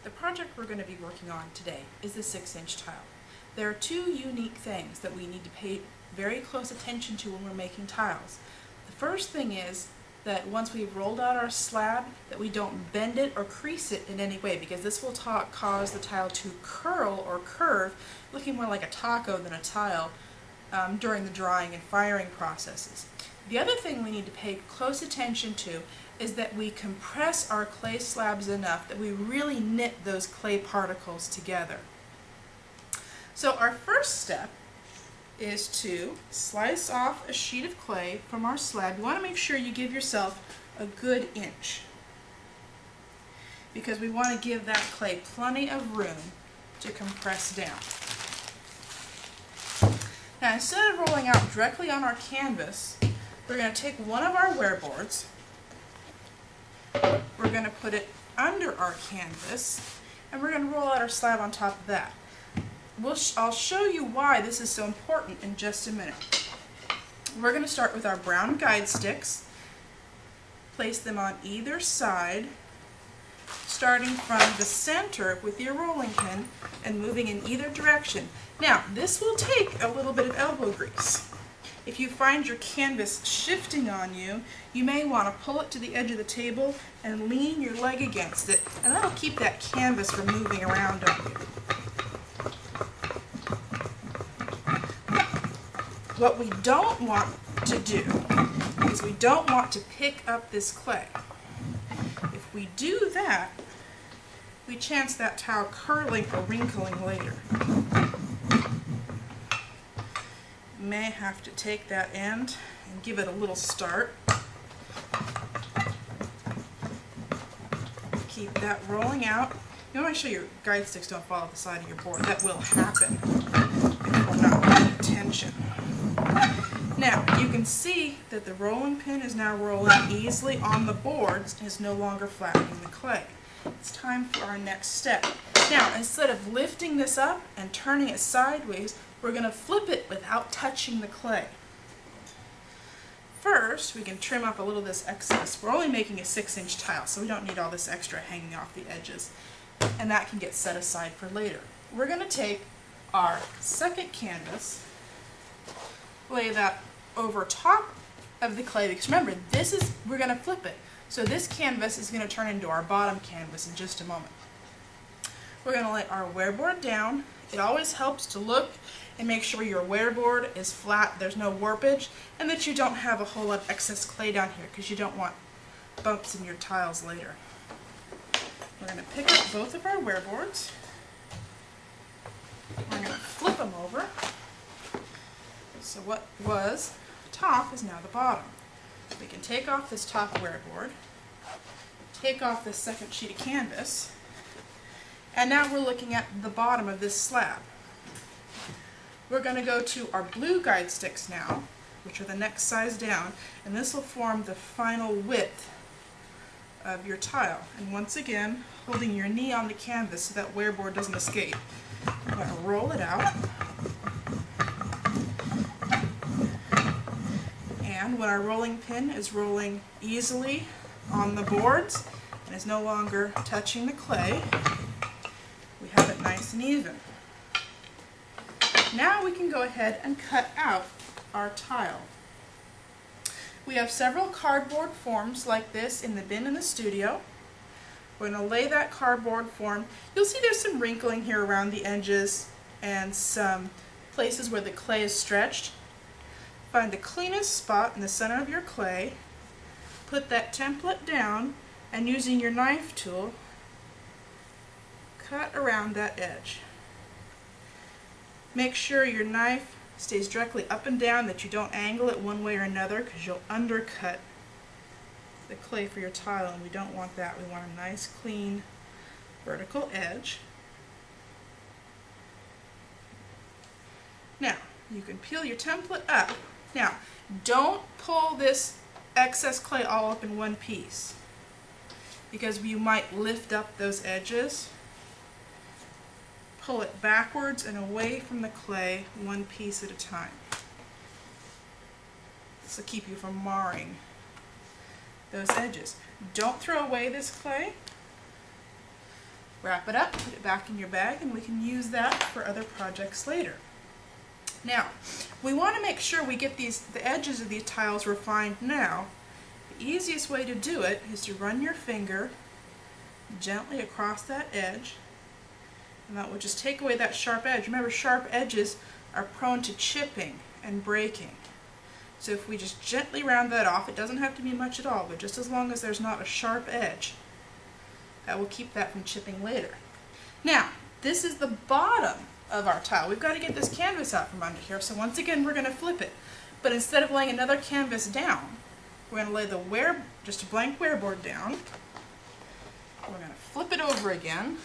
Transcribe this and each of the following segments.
The project we're going to be working on today is the 6-inch tile. There are two unique things that we need to pay very close attention to when we're making tiles. The first thing is that once we've rolled out our slab, that we don't bend it or crease it in any way, because this will cause the tile to curl or curve, looking more like a taco than a tile during the drying and firing processes. The other thing we need to pay close attention to is that we compress our clay slabs enough that we really knit those clay particles together. So our first step is to slice off a sheet of clay from our slab. You want to make sure you give yourself a good inch, because we want to give that clay plenty of room to compress down. Now, instead of rolling out directly on our canvas, we're going to take one of our wear boards, we're going to put it under our canvas, and we're going to roll out our slab on top of that. I'll show you why this is so important in just a minute. We're going to start with our brown guide sticks, place them on either side, starting from the center with your rolling pin and moving in either direction. Now, this will take a little bit of elbow grease. If you find your canvas shifting on you, you may want to pull it to the edge of the table and lean your leg against it, and that'll keep that canvas from moving around on you. What we don't want to do is we don't want to pick up this clay. If we do that, we chance that tile curling or wrinkling later. You may have to take that end and give it a little start. Keep that rolling out. You want to make sure your guide sticks don't fall off the side of your board. That will happen if we're not paying attention. Now, you can see that the rolling pin is now rolling easily on the boards and is no longer flattening the clay. It's time for our next step. Now, instead of lifting this up and turning it sideways, we're going to flip it without touching the clay. First, we can trim up a little of this excess. We're only making a 6-inch tile, so we don't need all this extra hanging off the edges. And that can get set aside for later. We're going to take our second canvas, lay that over top of the clay, because remember, we're going to flip it. So this canvas is going to turn into our bottom canvas in just a moment. We're going to lay our wear board down. It always helps to look and make sure your wear board is flat, there's no warpage, and that you don't have a whole lot of excess clay down here, because you don't want bumps in your tiles later. We're going to pick up both of our wear boards. We're going to flip them over. So what was top is now the bottom. We can take off this top wear board, take off this second sheet of canvas, and now we're looking at the bottom of this slab. We're going to go to our blue guide sticks now, which are the next size down, and this will form the final width of your tile. And once again, holding your knee on the canvas so that wear board doesn't escape. I'm going to roll it out. And when our rolling pin is rolling easily on the boards and is no longer touching the clay, we have it nice and even. Now we can go ahead and cut out our tile. We have several cardboard forms like this in the bin in the studio. We're going to lay that cardboard form. You'll see there's some wrinkling here around the edges and some places where the clay is stretched. Find the cleanest spot in the center of your clay, put that template down, and using your knife tool, cut around that edge. Make sure your knife stays directly up and down, that you don't angle it one way or another, because you'll undercut the clay for your tile, and we don't want that. We want a nice, clean, vertical edge. Now, you can peel your template up. Now, don't pull this excess clay all up in one piece, because you might lift up those edges. Pull it backwards and away from the clay, one piece at a time. This will keep you from marring those edges. Don't throw away this clay. Wrap it up, put it back in your bag, and we can use that for other projects later. Now, we want to make sure we get the edges of these tiles refined now. The easiest way to do it is to run your finger gently across that edge, and that will just take away that sharp edge. Remember, sharp edges are prone to chipping and breaking. So if we just gently round that off, it doesn't have to be much at all, but just as long as there's not a sharp edge, that will keep that from chipping later. Now, this is the bottom of our tile. We've got to get this canvas out from under here, so once again we're going to flip it. But instead of laying another canvas down, we're going to lay just a blank wearboard down. We're going to flip it over again.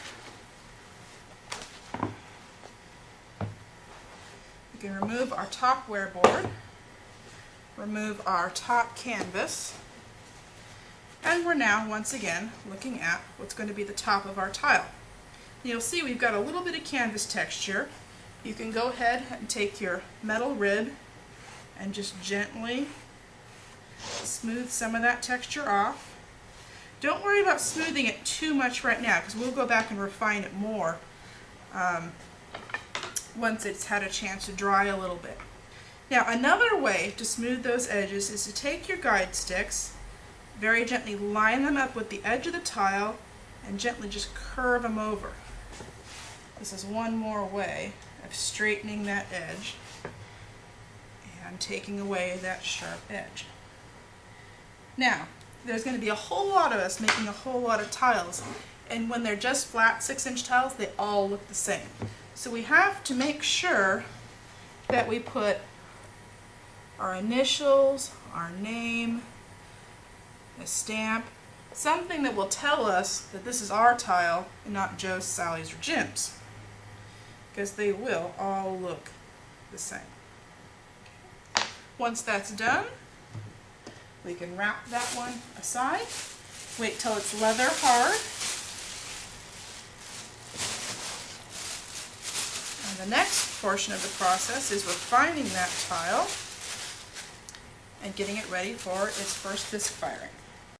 We can remove our top wearboard, remove our top canvas, and we're now once again looking at what's going to be the top of our tile. You'll see we've got a little bit of canvas texture. You can go ahead and take your metal rib and just gently smooth some of that texture off. Don't worry about smoothing it too much right now, because we'll go back and refine it more once it's had a chance to dry a little bit. Now, another way to smooth those edges is to take your guide sticks, very gently line them up with the edge of the tile, and gently just curve them over. This is one more way of straightening that edge and taking away that sharp edge. Now, there's going to be a whole lot of us making a whole lot of tiles, and when they're just flat 6-inch tiles, they all look the same. So we have to make sure that we put our initials, our name, a stamp, something that will tell us that this is our tile and not Joe's, Sally's, or Jim's, because they will all look the same. Once that's done, we can wrap that one aside, wait till it's leather hard, and the next portion of the process is refining that tile and getting it ready for its first bisque firing.